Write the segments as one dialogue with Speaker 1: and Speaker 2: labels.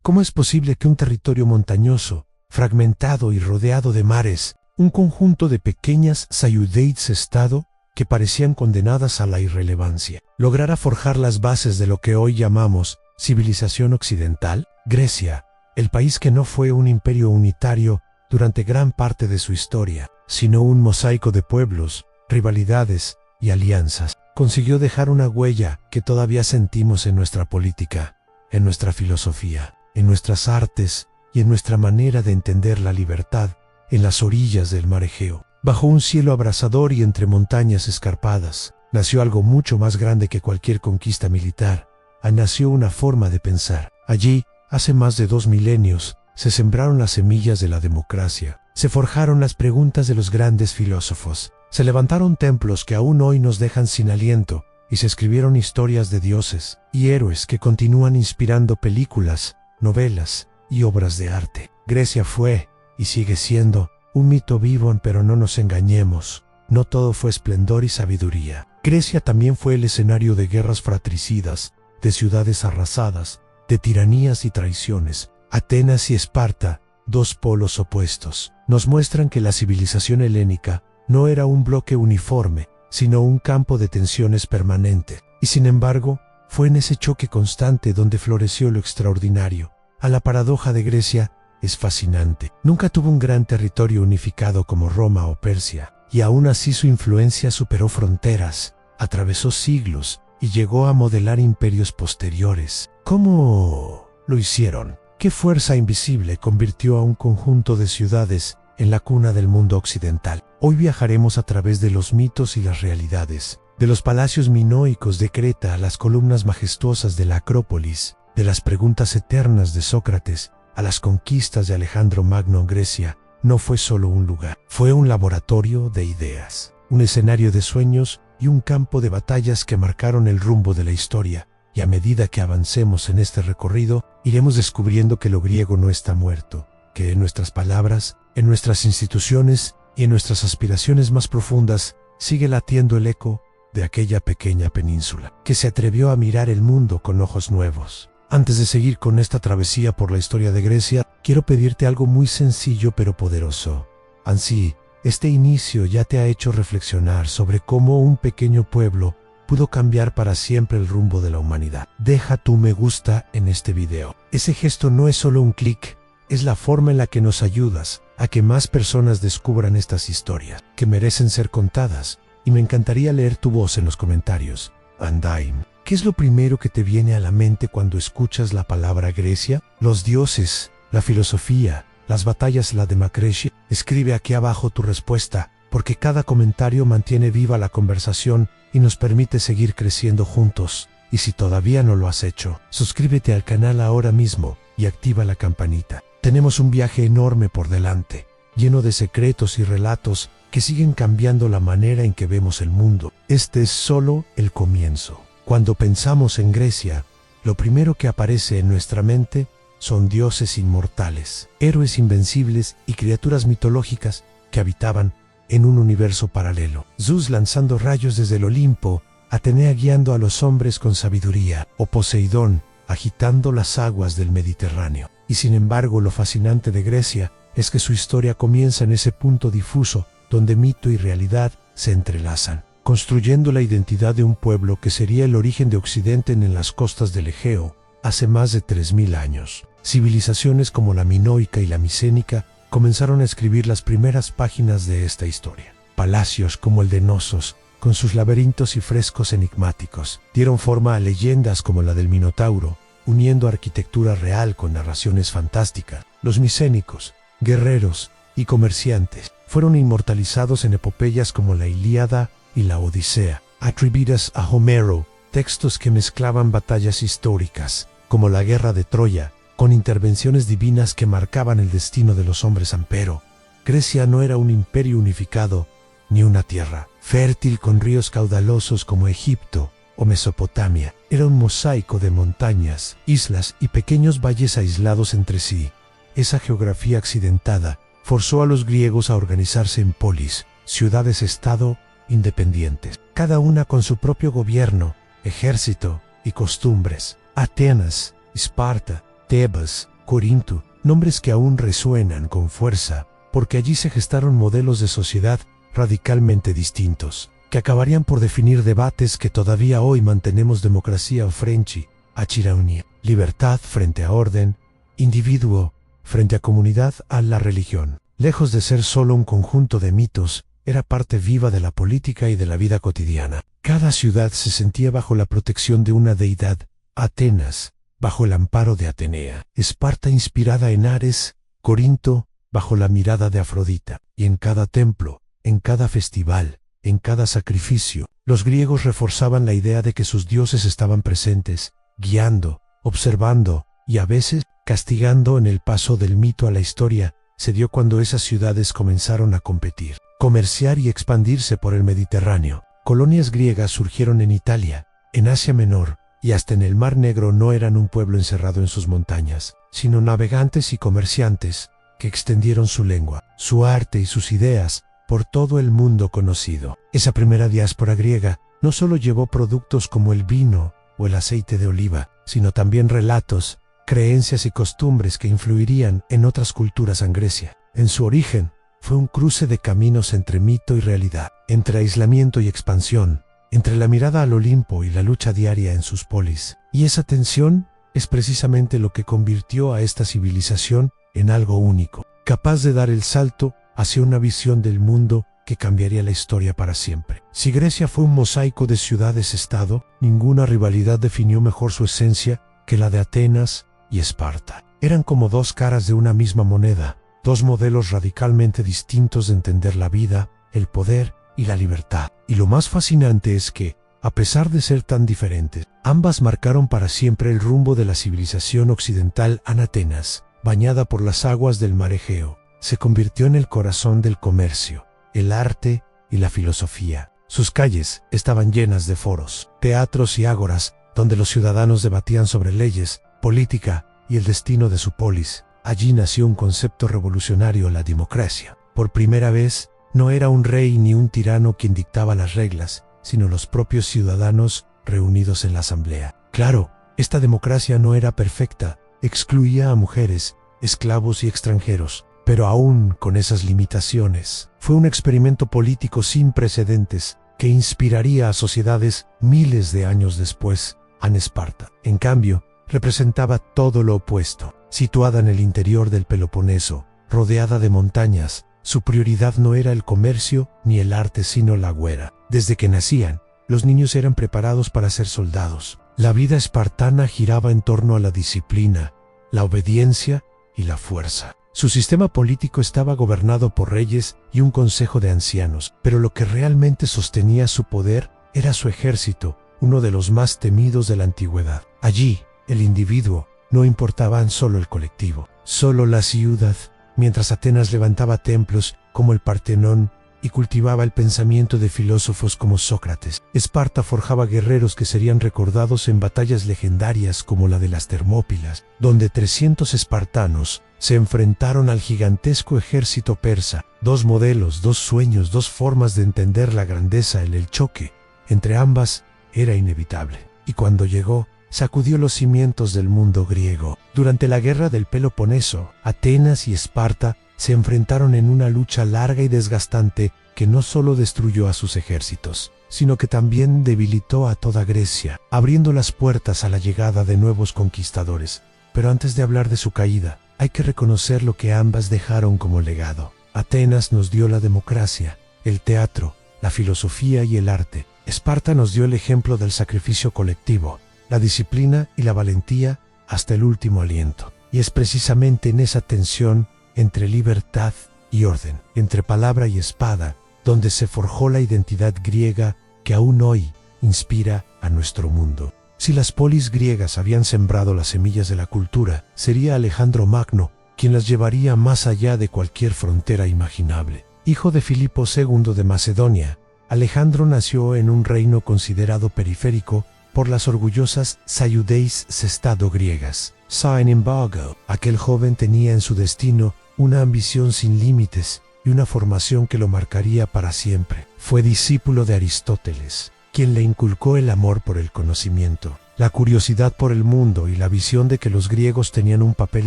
Speaker 1: ¿Cómo es posible que un territorio montañoso, fragmentado y rodeado de mares, un conjunto de pequeñas ciudades-estado que parecían condenadas a la irrelevancia, lograra forjar las bases de lo que hoy llamamos civilización occidental? Grecia, el país que no fue un imperio unitario durante gran parte de su historia, sino un mosaico de pueblos, rivalidades y alianzas, consiguió dejar una huella que todavía sentimos en nuestra política, en nuestra filosofía, en nuestras artes y en nuestra manera de entender la libertad en las orillas del mar Egeo. Bajo un cielo abrasador y entre montañas escarpadas, nació algo mucho más grande que cualquier conquista militar. Nació una forma de pensar. Allí, hace más de 2 milenios, se sembraron las semillas de la democracia. Se forjaron las preguntas de los grandes filósofos. Se levantaron templos que aún hoy nos dejan sin aliento, y se escribieron historias de dioses y héroes que continúan inspirando películas, novelas y obras de arte. Grecia fue, y sigue siendo, un mito vivo, pero no nos engañemos, no todo fue esplendor y sabiduría. Grecia también fue el escenario de guerras fratricidas, de ciudades arrasadas, de tiranías y traiciones. Atenas y Esparta, 2 polos opuestos, nos muestran que la civilización helénica no era un bloque uniforme, sino un campo de tensiones permanente. Y sin embargo, fue en ese choque constante donde floreció lo extraordinario. A la paradoja de Grecia es fascinante. Nunca tuvo un gran territorio unificado como Roma o Persia, y aún así su influencia superó fronteras, atravesó siglos y llegó a modelar imperios posteriores. ¿Cómo lo hicieron? ¿Qué fuerza invisible convirtió a un conjunto de ciudades en la cuna del mundo occidental? Hoy viajaremos a través de los mitos y las realidades, de los palacios minoicos de Creta a las columnas majestuosas de la Acrópolis, de las preguntas eternas de Sócrates a las conquistas de Alejandro Magno. Grecia no fue solo un lugar, fue un laboratorio de ideas, un escenario de sueños y un campo de batallas que marcaron el rumbo de la historia. Y a medida que avancemos en este recorrido, iremos descubriendo que lo griego no está muerto, que en nuestras palabras, en nuestras instituciones y en nuestras aspiraciones más profundas sigue latiendo el eco de aquella pequeña península, que se atrevió a mirar el mundo con ojos nuevos. Antes de seguir con esta travesía por la historia de Grecia, quiero pedirte algo muy sencillo pero poderoso. Ansí, este inicio ya te ha hecho reflexionar sobre cómo un pequeño pueblo pudo cambiar para siempre el rumbo de la humanidad. Deja tu me gusta en este video. Ese gesto no es solo un clic, es la forma en la que nos ayudas a que más personas descubran estas historias, que merecen ser contadas, y me encantaría leer tu voz en los comentarios. Andaim. ¿Qué es lo primero que te viene a la mente cuando escuchas la palabra Grecia? Los dioses, la filosofía, las batallas, la democracia. Escribe aquí abajo tu respuesta, porque cada comentario mantiene viva la conversación y nos permite seguir creciendo juntos. Y si todavía no lo has hecho, suscríbete al canal ahora mismo y activa la campanita. Tenemos un viaje enorme por delante, lleno de secretos y relatos que siguen cambiando la manera en que vemos el mundo. Este es solo el comienzo. Cuando pensamos en Grecia, lo primero que aparece en nuestra mente son dioses inmortales, héroes invencibles y criaturas mitológicas que habitaban en un universo paralelo. Zeus lanzando rayos desde el Olimpo, Atenea guiando a los hombres con sabiduría, o Poseidón agitando las aguas del Mediterráneo. Y sin embargo, lo fascinante de Grecia es que su historia comienza en ese punto difuso donde mito y realidad se entrelazan, construyendo la identidad de un pueblo que sería el origen de Occidente en las costas del Egeo hace más de 3000 años. Civilizaciones como la minoica y la micénica comenzaron a escribir las primeras páginas de esta historia. Palacios como el de Knossos, con sus laberintos y frescos enigmáticos, dieron forma a leyendas como la del Minotauro, uniendo arquitectura real con narraciones fantásticas. Los micénicos, guerreros y comerciantes, fueron inmortalizados en epopeyas como la Ilíada y la Odisea, atribuidas a Homero, textos que mezclaban batallas históricas, como la guerra de Troya, con intervenciones divinas que marcaban el destino de los hombres. Empero, Grecia no era un imperio unificado, ni una tierra fértil con ríos caudalosos como Egipto o Mesopotamia. Era un mosaico de montañas, islas y pequeños valles aislados entre sí. Esa geografía accidentada forzó a los griegos a organizarse en polis, ciudades-estado independientes, cada una con su propio gobierno, ejército y costumbres. Atenas, Esparta, Tebas Corinto, nombres que aún resuenan con fuerza, porque allí se gestaron modelos de sociedad radicalmente distintos, que acabarían por definir debates que todavía hoy mantenemos: democracia o frenchi, achiraunia, libertad frente a orden, individuo frente a comunidad, a la religión. Lejos de ser solo un conjunto de mitos, era parte viva de la política y de la vida cotidiana. Cada ciudad se sentía bajo la protección de una deidad: Atenas, bajo el amparo de Atenea; Esparta, inspirada en Ares; Corinto, bajo la mirada de Afrodita. Y en cada templo, en cada festival, en cada sacrificio, los griegos reforzaban la idea de que sus dioses estaban presentes, guiando, observando y a veces castigando. En el paso del mito a la historia se dio cuando esas ciudades comenzaron a competir, comerciar y expandirse por el Mediterráneo. Colonias griegas surgieron en Italia, en Asia Menor y hasta en el Mar Negro. No eran un pueblo encerrado en sus montañas, sino navegantes y comerciantes que extendieron su lengua, su arte y sus ideas por todo el mundo conocido. Esa primera diáspora griega no solo llevó productos como el vino o el aceite de oliva, sino también relatos, creencias y costumbres que influirían en otras culturas en Grecia. En su origen, fue un cruce de caminos entre mito y realidad, entre aislamiento y expansión, entre la mirada al Olimpo y la lucha diaria en sus polis. Y esa tensión es precisamente lo que convirtió a esta civilización en algo único, capaz de dar el salto hacia una visión del mundo que cambiaría la historia para siempre. Si Grecia fue un mosaico de ciudades-estado, ninguna rivalidad definió mejor su esencia que la de Atenas y Esparta. Eran como dos caras de una misma moneda, dos modelos radicalmente distintos de entender la vida, el poder y la libertad. Y lo más fascinante es que, a pesar de ser tan diferentes, ambas marcaron para siempre el rumbo de la civilización occidental. Atenas, bañada por las aguas del mar Egeo, se convirtió en el corazón del comercio, el arte y la filosofía. Sus calles estaban llenas de foros, teatros y ágoras, donde los ciudadanos debatían sobre leyes, política y el destino de su polis. Allí nació un concepto revolucionario: la democracia. Por primera vez, no era un rey ni un tirano quien dictaba las reglas, sino los propios ciudadanos reunidos en la asamblea. Claro, esta democracia no era perfecta, excluía a mujeres, esclavos y extranjeros, pero aún con esas limitaciones, fue un experimento político sin precedentes que inspiraría a sociedades miles de años después. Esparta, en cambio, representaba todo lo opuesto. Situada en el interior del Peloponeso, rodeada de montañas, su prioridad no era el comercio ni el arte, sino la guerra. Desde que nacían, los niños eran preparados para ser soldados. La vida espartana giraba en torno a la disciplina, la obediencia y la fuerza. Su sistema político estaba gobernado por reyes y un consejo de ancianos, pero lo que realmente sostenía su poder era su ejército, uno de los más temidos de la antigüedad. Allí, el individuo no importaba solo el colectivo, solo la ciudad. Mientras Atenas levantaba templos como el Partenón y cultivaba el pensamiento de filósofos como Sócrates, Esparta forjaba guerreros que serían recordados en batallas legendarias como la de las Termópilas, donde 300 espartanos se enfrentaron al gigantesco ejército persa. Dos modelos, dos sueños, dos formas de entender la grandeza. El choque entre ambas era inevitable, y cuando llegó, sacudió los cimientos del mundo griego. Durante la guerra del Peloponeso, Atenas y Esparta se enfrentaron en una lucha larga y desgastante que no solo destruyó a sus ejércitos, sino que también debilitó a toda Grecia, abriendo las puertas a la llegada de nuevos conquistadores. Pero antes de hablar de su caída, hay que reconocer lo que ambas dejaron como legado. Atenas nos dio la democracia, el teatro, la filosofía y el arte. Esparta nos dio el ejemplo del sacrificio colectivo, la disciplina y la valentía hasta el último aliento. Y es precisamente en esa tensión entre libertad y orden, entre palabra y espada, donde se forjó la identidad griega que aún hoy inspira a nuestro mundo. Si las polis griegas habían sembrado las semillas de la cultura, sería Alejandro Magno quien las llevaría más allá de cualquier frontera imaginable. Hijo de Filipo II de Macedonia, Alejandro nació en un reino considerado periférico por las orgullosas ciudades-estado griegas. Sin embargo, aquel joven tenía en su destino una ambición sin límites y una formación que lo marcaría para siempre. Fue discípulo de Aristóteles, quien le inculcó el amor por el conocimiento, la curiosidad por el mundo y la visión de que los griegos tenían un papel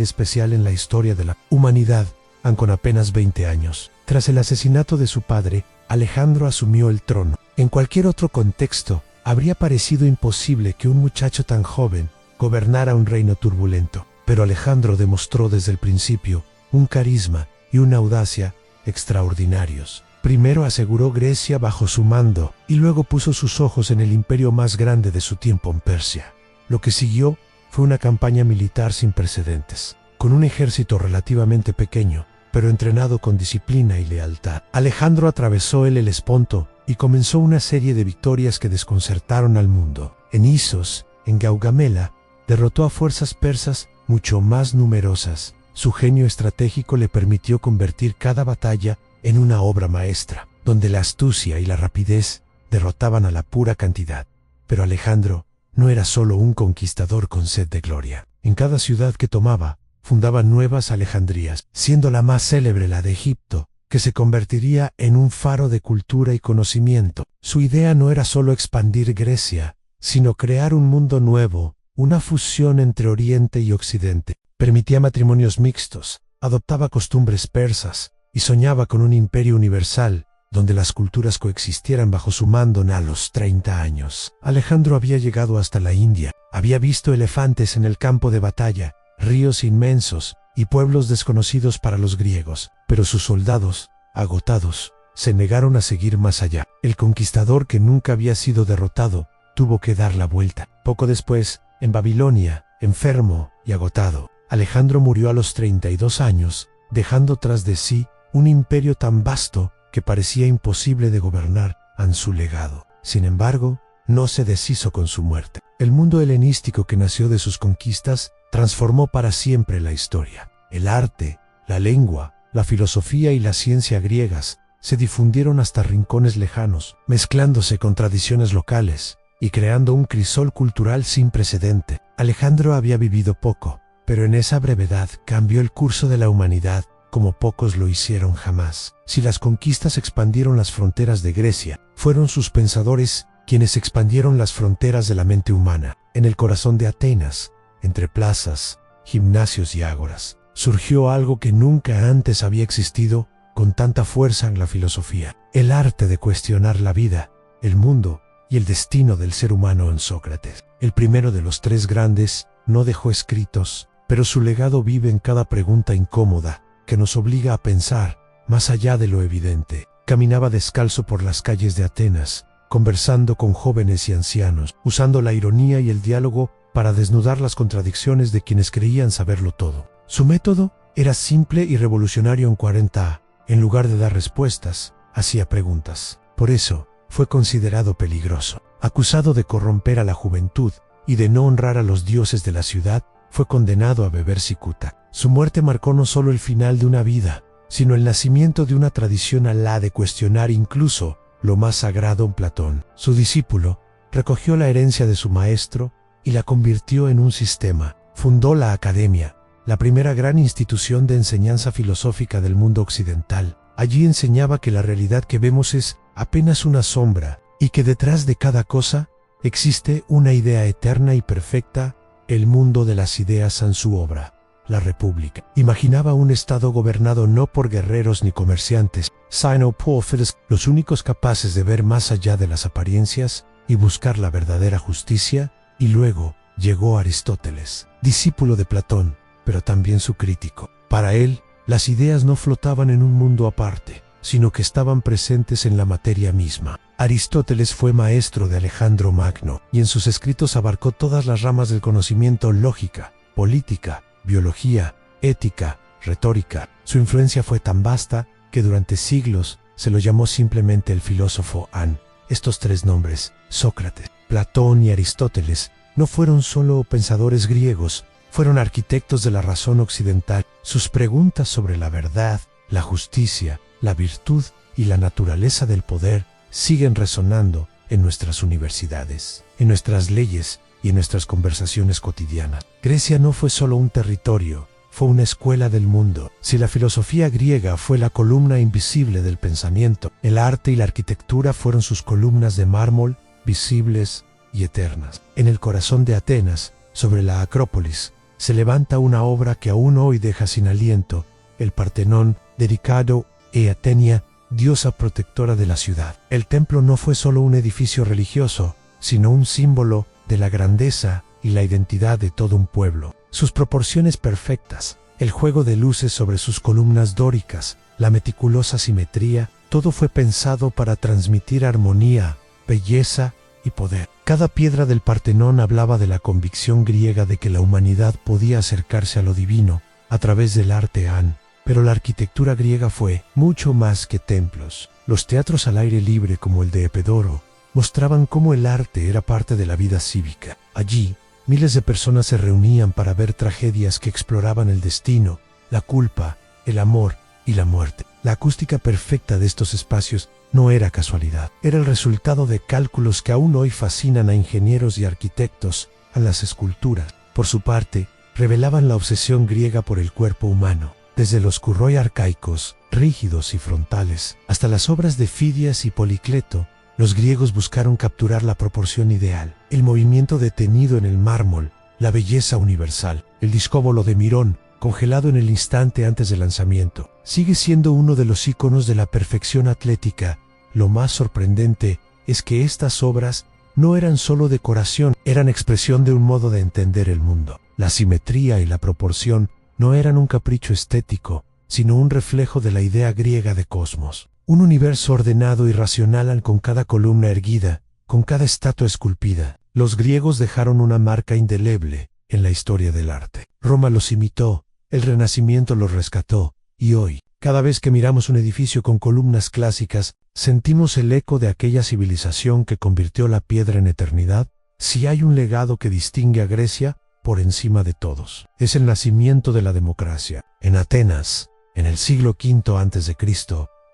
Speaker 1: especial en la historia de la humanidad, aun con apenas 20 años. Tras el asesinato de su padre, Alejandro asumió el trono. En cualquier otro contexto, habría parecido imposible que un muchacho tan joven gobernara un reino turbulento, pero Alejandro demostró desde el principio un carisma y una audacia extraordinarios. Primero aseguró Grecia bajo su mando y luego puso sus ojos en el imperio más grande de su tiempo en Persia. Lo que siguió fue una campaña militar sin precedentes. Con un ejército relativamente pequeño, pero entrenado con disciplina y lealtad, Alejandro atravesó el Helesponto y comenzó una serie de victorias que desconcertaron al mundo. En Isos, en Gaugamela, derrotó a fuerzas persas mucho más numerosas. Su genio estratégico le permitió convertir cada batalla en una obra maestra, donde la astucia y la rapidez derrotaban a la pura cantidad. Pero Alejandro no era solo un conquistador con sed de gloria. En cada ciudad que tomaba, fundaba nuevas Alejandrías, siendo la más célebre la de Egipto, que se convertiría en un faro de cultura y conocimiento. Su idea no era solo expandir Grecia, sino crear un mundo nuevo, una fusión entre Oriente y Occidente. Permitía matrimonios mixtos, adoptaba costumbres persas y soñaba con un imperio universal donde las culturas coexistieran bajo su mando. A los 30 años, Alejandro había llegado hasta la India, había visto elefantes en el campo de batalla, ríos inmensos y pueblos desconocidos para los griegos, pero sus soldados, agotados, se negaron a seguir más allá. El conquistador que nunca había sido derrotado tuvo que dar la vuelta. Poco después, en Babilonia, enfermo y agotado, Alejandro murió a los 32 años, dejando tras de sí un imperio tan vasto que parecía imposible de gobernar en su legado. Sin embargo, no se deshizo con su muerte. El mundo helenístico que nació de sus conquistas transformó para siempre la historia. El arte, la lengua, la filosofía y la ciencia griegas se difundieron hasta rincones lejanos, mezclándose con tradiciones locales y creando un crisol cultural sin precedente. Alejandro había vivido poco, pero en esa brevedad cambió el curso de la humanidad como pocos lo hicieron jamás. Si las conquistas expandieron las fronteras de Grecia, fueron sus pensadores quienes expandieron las fronteras de la mente humana. En el corazón de Atenas, entre plazas, gimnasios y ágoras, surgió algo que nunca antes había existido con tanta fuerza en la filosofía: el arte de cuestionar la vida, el mundo y el destino del ser humano en Sócrates. El primero de los tres grandes no dejó escritos, pero su legado vive en cada pregunta incómoda que nos obliga a pensar más allá de lo evidente. Caminaba descalzo por las calles de Atenas, conversando con jóvenes y ancianos, usando la ironía y el diálogo para desnudar las contradicciones de quienes creían saberlo todo. Su método era simple y revolucionario en 40A. En lugar de dar respuestas, hacía preguntas. Por eso, fue considerado peligroso. Acusado de corromper a la juventud y de no honrar a los dioses de la ciudad, fue condenado a beber cicuta. Su muerte marcó no solo el final de una vida, sino el nacimiento de una tradición alá de cuestionar incluso lo más sagrado en Platón. Su discípulo recogió la herencia de su maestro y la convirtió en un sistema. Fundó la Academia, la primera gran institución de enseñanza filosófica del mundo occidental. Allí enseñaba que la realidad que vemos es apenas una sombra y que detrás de cada cosa existe una idea eterna y perfecta, el mundo de las ideas en su obra, la República. Imaginaba un estado gobernado no por guerreros ni comerciantes, sino por los únicos capaces de ver más allá de las apariencias y buscar la verdadera justicia. Y luego llegó Aristóteles, discípulo de Platón, pero también su crítico. Para él, las ideas no flotaban en un mundo aparte, sino que estaban presentes en la materia misma. Aristóteles fue maestro de Alejandro Magno, y en sus escritos abarcó todas las ramas del conocimiento: lógica, política, biología, ética, retórica. Su influencia fue tan vasta que durante siglos se lo llamó simplemente el filósofo An. Estos tres nombres, Sócrates, Platón y Aristóteles, no fueron solo pensadores griegos, fueron arquitectos de la razón occidental. Sus preguntas sobre la verdad, la justicia, la virtud y la naturaleza del poder siguen resonando en nuestras universidades, en nuestras leyes y en nuestras conversaciones cotidianas. Grecia no fue solo un territorio, fue una escuela del mundo. Si la filosofía griega fue la columna invisible del pensamiento, el arte y la arquitectura fueron sus columnas de mármol, visibles y eternas. En el corazón de Atenas, sobre la Acrópolis, se levanta una obra que aún hoy deja sin aliento, el Partenón, dedicado a Atenia, diosa protectora de la ciudad. El templo no fue solo un edificio religioso, sino un símbolo de la grandeza y la identidad de todo un pueblo. Sus proporciones perfectas, el juego de luces sobre sus columnas dóricas, la meticulosa simetría, todo fue pensado para transmitir armonía, belleza y poder. Cada piedra del Partenón hablaba de la convicción griega de que la humanidad podía acercarse a lo divino a través del arte Han. Pero la arquitectura griega fue mucho más que templos. Los teatros al aire libre como el de Epedoro mostraban cómo el arte era parte de la vida cívica. Allí, miles de personas se reunían para ver tragedias que exploraban el destino, la culpa, el amor y la muerte. La acústica perfecta de estos espacios no era casualidad. Era el resultado de cálculos que aún hoy fascinan a ingenieros y arquitectos. A las esculturas, por su parte, revelaban la obsesión griega por el cuerpo humano. Desde los curroi arcaicos, rígidos y frontales, hasta las obras de Fidias y Policleto, los griegos buscaron capturar la proporción ideal, el movimiento detenido en el mármol, la belleza universal. El discóbolo de Mirón, congelado en el instante antes del lanzamiento, sigue siendo uno de los íconos de la perfección atlética. Lo más sorprendente es que estas obras no eran solo decoración, eran expresión de un modo de entender el mundo. La simetría y la proporción no eran un capricho estético, sino un reflejo de la idea griega de cosmos. Un universo ordenado y racional con cada columna erguida, con cada estatua esculpida. Los griegos dejaron una marca indeleble en la historia del arte. Roma los imitó, el Renacimiento los rescató, y hoy, cada vez que miramos un edificio con columnas clásicas, sentimos el eco de aquella civilización que convirtió la piedra en eternidad. Si hay un legado que distingue a Grecia, por encima de todos, es el nacimiento de la democracia. En Atenas, en el siglo V a.C.,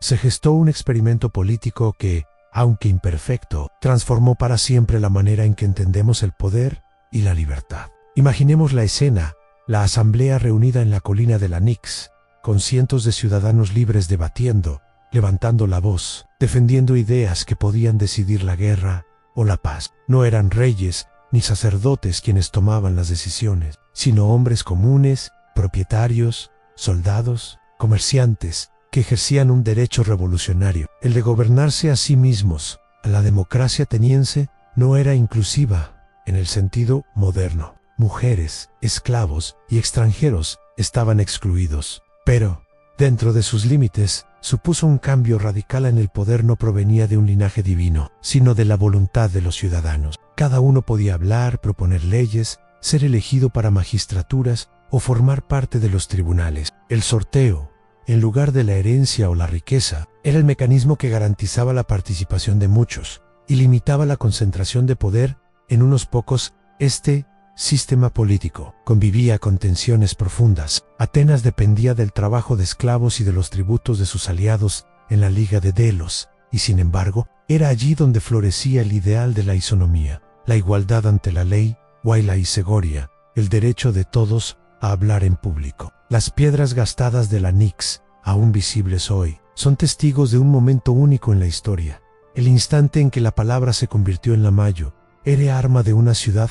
Speaker 1: se gestó un experimento político que, aunque imperfecto, transformó para siempre la manera en que entendemos el poder y la libertad. Imaginemos la escena, la asamblea reunida en la colina de la Nix, con cientos de ciudadanos libres debatiendo, levantando la voz, defendiendo ideas que podían decidir la guerra o la paz. No eran reyes ni sacerdotes quienes tomaban las decisiones, sino hombres comunes, propietarios, soldados, comerciantes, que ejercían un derecho revolucionario, el de gobernarse a sí mismos. La democracia ateniense no era inclusiva en el sentido moderno. Mujeres, esclavos y extranjeros estaban excluidos, pero, dentro de sus límites, supuso un cambio radical. En el poder no provenía de un linaje divino, sino de la voluntad de los ciudadanos. Cada uno podía hablar, proponer leyes, ser elegido para magistraturas o formar parte de los tribunales. El sorteo, en lugar de la herencia o la riqueza, era el mecanismo que garantizaba la participación de muchos y limitaba la concentración de poder en unos pocos. Este sistema político convivía con tensiones profundas. Atenas dependía del trabajo de esclavos y de los tributos de sus aliados en la Liga de Delos, y sin embargo, era allí donde florecía el ideal de la isonomía, la igualdad ante la ley, la isegoria, el derecho de todos a hablar en público. Las piedras gastadas de la Nix, aún visibles hoy, son testigos de un momento único en la historia. El instante en que la palabra se convirtió en la mayo, era arma de una ciudad.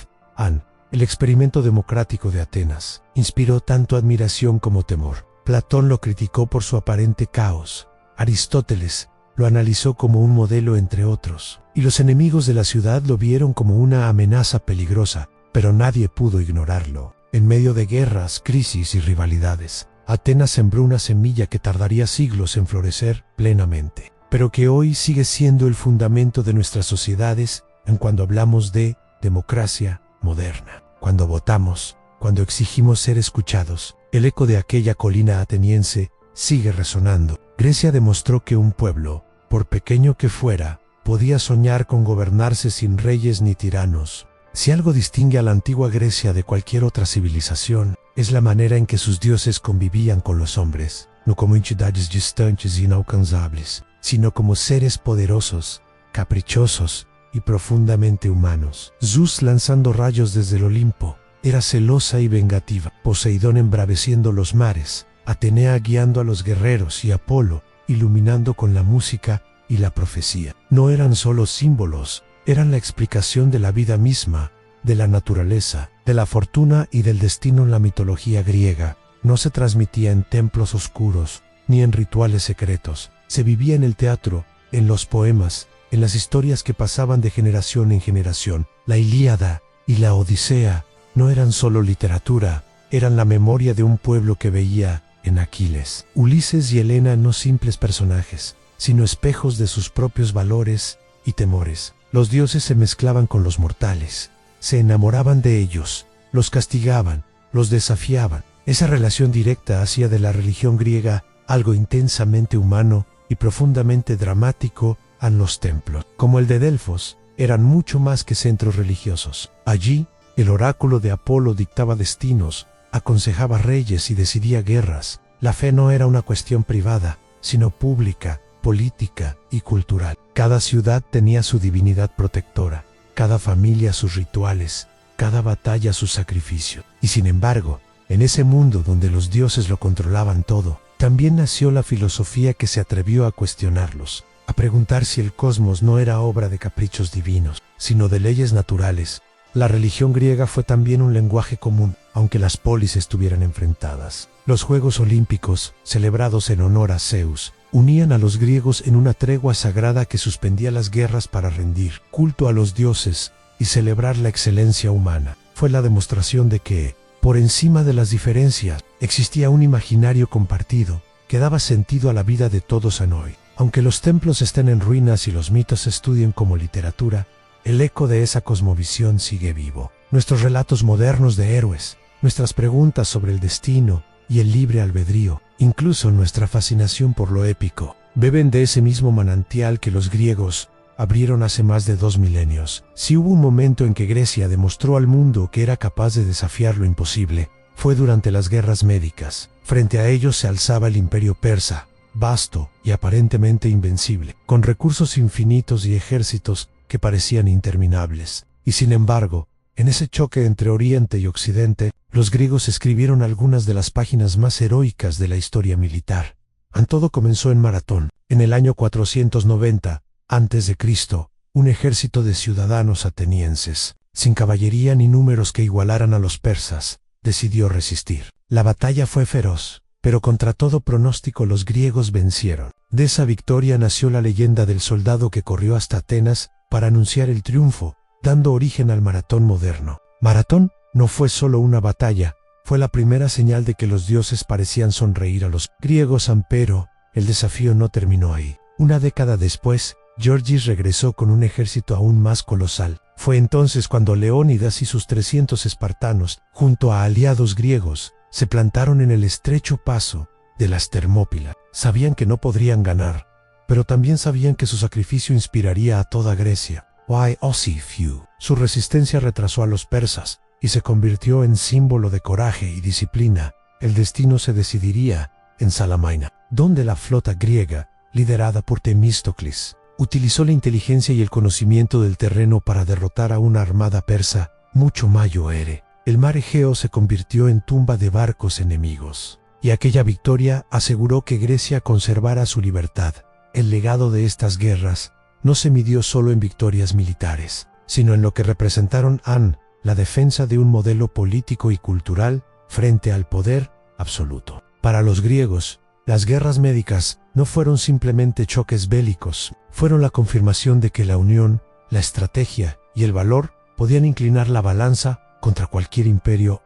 Speaker 1: El experimento democrático de Atenas inspiró tanto admiración como temor. Platón lo criticó por su aparente caos. Aristóteles lo analizó como un modelo entre otros. Y los enemigos de la ciudad lo vieron como una amenaza peligrosa, pero nadie pudo ignorarlo. En medio de guerras, crisis y rivalidades, Atenas sembró una semilla que tardaría siglos en florecer plenamente, pero que hoy sigue siendo el fundamento de nuestras sociedades en cuando hablamos de democracia moderna. Cuando votamos, cuando exigimos ser escuchados, el eco de aquella colina ateniense sigue resonando. Grecia demostró que un pueblo, por pequeño que fuera, podía soñar con gobernarse sin reyes ni tiranos. Si algo distingue a la antigua Grecia de cualquier otra civilización, es la manera en que sus dioses convivían con los hombres, no como entidades distantes e inalcanzables, sino como seres poderosos, caprichosos y profundamente humanos. Zeus lanzando rayos desde el Olimpo, era celosa y vengativa. Poseidón embraveciendo los mares, Atenea guiando a los guerreros y Apolo iluminando con la música y la profecía. No eran solo símbolos, eran la explicación de la vida misma, de la naturaleza, de la fortuna y del destino en la mitología griega. No se transmitía en templos oscuros, ni en rituales secretos. Se vivía en el teatro, en los poemas, en las historias que pasaban de generación en generación. La Ilíada y la Odisea no eran solo literatura, eran la memoria de un pueblo que veía en Aquiles, Ulises y Helena no simples personajes, sino espejos de sus propios valores y temores. Los dioses se mezclaban con los mortales, se enamoraban de ellos, los castigaban, los desafiaban. Esa relación directa hacía de la religión griega algo intensamente humano y profundamente dramático. En los templos, como el de Delfos, eran mucho más que centros religiosos. Allí, el oráculo de Apolo dictaba destinos, aconsejaba reyes y decidía guerras. La fe no era una cuestión privada, sino pública, política y cultural. Cada ciudad tenía su divinidad protectora, cada familia sus rituales, cada batalla su sacrificio. Y sin embargo, en ese mundo donde los dioses lo controlaban todo, también nació la filosofía que se atrevió a cuestionarlos, a preguntar si el cosmos no era obra de caprichos divinos, sino de leyes naturales. La religión griega fue también un lenguaje común, aunque las polis estuvieran enfrentadas. Los Juegos Olímpicos, celebrados en honor a Zeus, unían a los griegos en una tregua sagrada que suspendía las guerras para rendir culto a los dioses y celebrar la excelencia humana. Fue la demostración de que, por encima de las diferencias, existía un imaginario compartido que daba sentido a la vida de todos en hoy. Aunque los templos estén en ruinas y los mitos se estudien como literatura, el eco de esa cosmovisión sigue vivo. Nuestros relatos modernos de héroes, nuestras preguntas sobre el destino y el libre albedrío, incluso nuestra fascinación por lo épico, beben de ese mismo manantial que los griegos abrieron hace más de 2 milenios. Si hubo un momento en que Grecia demostró al mundo que era capaz de desafiar lo imposible, fue durante las guerras médicas. Frente a ellos se alzaba el imperio persa, vasto y aparentemente invencible, con recursos infinitos y ejércitos que parecían interminables. Y sin embargo, en ese choque entre Oriente y Occidente, los griegos escribieron algunas de las páginas más heroicas de la historia militar. Todo comenzó en Maratón. En el año 490 a.C., un ejército de ciudadanos atenienses, sin caballería ni números que igualaran a los persas, decidió resistir. La batalla fue feroz, pero contra todo pronóstico los griegos vencieron. De esa victoria nació la leyenda del soldado que corrió hasta Atenas para anunciar el triunfo, dando origen al maratón moderno. Maratón no fue solo una batalla, fue la primera señal de que los dioses parecían sonreír a los griegos, pero el desafío no terminó ahí. Una década después, Georgis regresó con un ejército aún más colosal. Fue entonces cuando Leónidas y sus 300 espartanos, junto a aliados griegos, se plantaron en el estrecho paso de las Termópilas. Sabían que no podrían ganar, pero también sabían que su sacrificio inspiraría a toda Grecia. Su resistencia retrasó a los persas y se convirtió en símbolo de coraje y disciplina. El destino se decidiría en Salamaina, donde la flota griega, liderada por Temístocles, utilizó la inteligencia y el conocimiento del terreno para derrotar a una armada persa mucho mayor. El mar Egeo se convirtió en tumba de barcos enemigos, y aquella victoria aseguró que Grecia conservara su libertad. El legado de estas guerras no se midió solo en victorias militares, sino en lo que representaron la defensa de un modelo político y cultural frente al poder absoluto. Para los griegos, las guerras médicas no fueron simplemente choques bélicos, fueron la confirmación de que la unión, la estrategia y el valor podían inclinar la balanza contra cualquier imperio.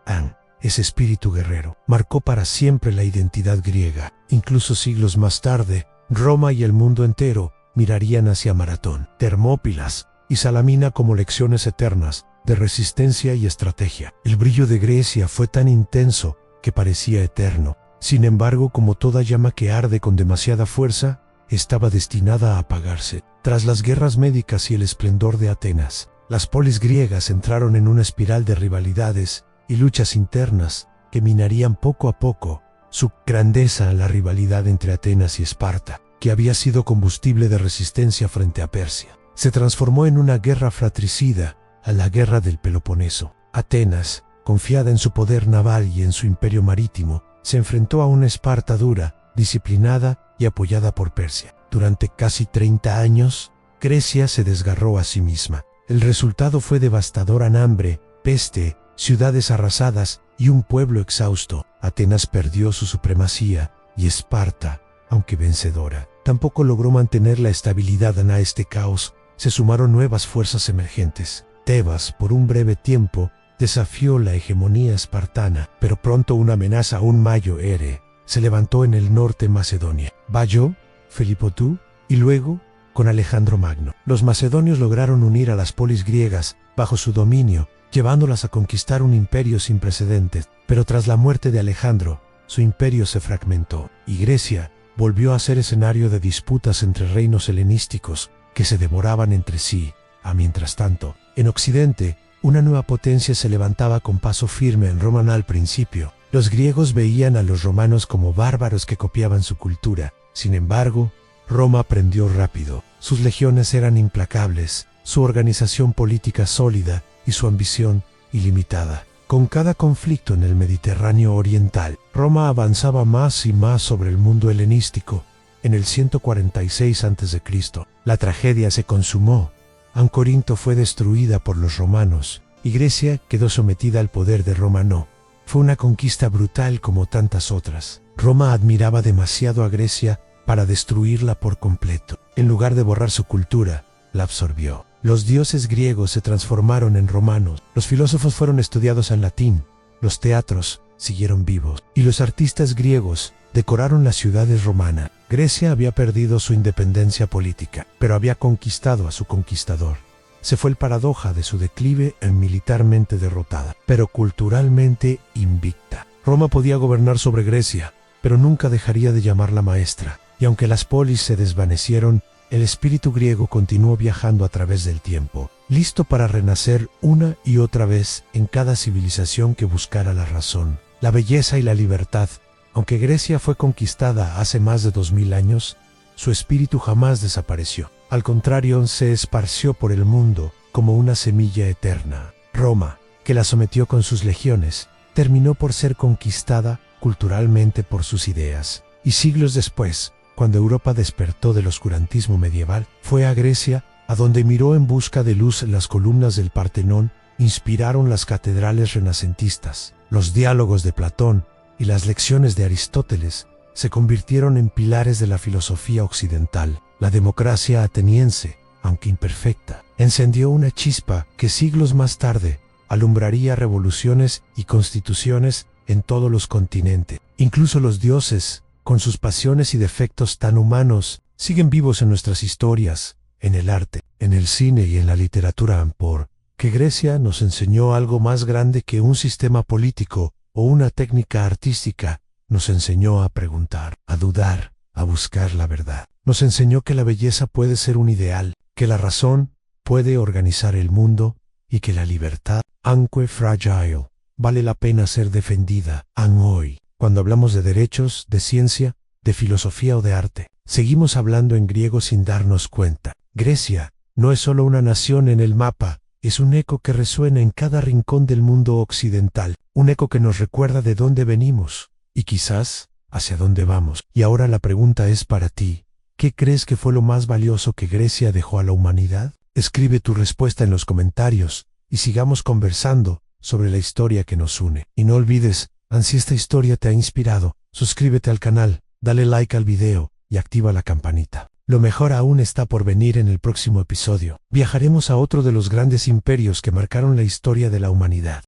Speaker 1: Ese espíritu guerrero marcó para siempre la identidad griega. Incluso siglos más tarde, Roma y el mundo entero mirarían hacia Maratón, Termópilas y Salamina como lecciones eternas de resistencia y estrategia. El brillo de Grecia fue tan intenso que parecía eterno. Sin embargo, como toda llama que arde con demasiada fuerza, estaba destinada a apagarse. Tras las guerras médicas y el esplendor de Atenas, las polis griegas entraron en una espiral de rivalidades y luchas internas que minarían poco a poco su grandeza. La rivalidad entre Atenas y Esparta, que había sido combustible de resistencia frente a Persia, se transformó en una guerra fratricida, a la guerra del Peloponeso. Atenas, confiada en su poder naval y en su imperio marítimo, se enfrentó a una Esparta dura, disciplinada y apoyada por Persia. Durante casi 30 años, Grecia se desgarró a sí misma. El resultado fue devastador: hambre, peste, ciudades arrasadas y un pueblo exhausto. Atenas perdió su supremacía y Esparta, aunque vencedora, tampoco logró mantener la estabilidad. A este caos se sumaron nuevas fuerzas emergentes. Tebas, por un breve tiempo, desafió la hegemonía espartana, pero pronto una amenaza aún mayor se levantó en el norte: Macedonia. Bayo, Filipo II y luego con Alejandro Magno. Los macedonios lograron unir a las polis griegas bajo su dominio, llevándolas a conquistar un imperio sin precedentes. Pero tras la muerte de Alejandro, su imperio se fragmentó y Grecia volvió a ser escenario de disputas entre reinos helenísticos que se devoraban entre sí. Mientras tanto, en Occidente, una nueva potencia se levantaba con paso firme en Roma. Al principio, los griegos veían a los romanos como bárbaros que copiaban su cultura. Sin embargo, Roma aprendió rápido. Sus legiones eran implacables, su organización política sólida y su ambición ilimitada. Con cada conflicto en el Mediterráneo oriental, Roma avanzaba más y más sobre el mundo helenístico. En el 146 a.C., la tragedia se consumó. Corinto fue destruida por los romanos y Grecia quedó sometida al poder de Roma. No fue una conquista brutal como tantas otras. Roma admiraba demasiado a Grecia para destruirla por completo. En lugar de borrar su cultura, la absorbió. Los dioses griegos se transformaron en romanos, los filósofos fueron estudiados en latín, los teatros siguieron vivos y los artistas griegos decoraron las ciudades romanas. Grecia había perdido su independencia política, pero había conquistado a su conquistador. Se fue el paradoja de su declive en militarmente derrotada, pero culturalmente invicta. Roma podía gobernar sobre Grecia, pero nunca dejaría de llamarla maestra. Y aunque las polis se desvanecieron, el espíritu griego continuó viajando a través del tiempo, listo para renacer una y otra vez en cada civilización que buscara la razón, la belleza y la libertad. Aunque Grecia fue conquistada hace más de 2000 años, su espíritu jamás desapareció. Al contrario, se esparció por el mundo como una semilla eterna. Roma, que la sometió con sus legiones, terminó por ser conquistada culturalmente por sus ideas. Y siglos después, cuando Europa despertó del oscurantismo medieval, fue a Grecia, a donde miró en busca de luz. Las columnas del Partenón inspiraron las catedrales renacentistas. Los diálogos de Platón y las lecciones de Aristóteles se convirtieron en pilares de la filosofía occidental. La democracia ateniense, aunque imperfecta, encendió una chispa que siglos más tarde alumbraría revoluciones y constituciones en todos los continentes. Incluso los dioses, con sus pasiones y defectos tan humanos, siguen vivos en nuestras historias, en el arte, en el cine y en la literatura. Que Grecia nos enseñó algo más grande que un sistema político o una técnica artística. Nos enseñó a preguntar, a dudar, a buscar la verdad. Nos enseñó que la belleza puede ser un ideal, que la razón puede organizar el mundo y que la libertad, aunque frágil, vale la pena ser defendida. Hoy, cuando hablamos de derechos, de ciencia, de filosofía o de arte, seguimos hablando en griego sin darnos cuenta. Grecia no es solo una nación en el mapa, es un eco que resuena en cada rincón del mundo occidental, un eco que nos recuerda de dónde venimos y quizás hacia dónde vamos. Y ahora la pregunta es para ti: ¿qué crees que fue lo más valioso que Grecia dejó a la humanidad? Escribe tu respuesta en los comentarios y sigamos conversando sobre la historia que nos une. Y no olvides, si esta historia te ha inspirado, suscríbete al canal, dale like al video y activa la campanita. Lo mejor aún está por venir. En el próximo episodio viajaremos a otro de los grandes imperios que marcaron la historia de la humanidad.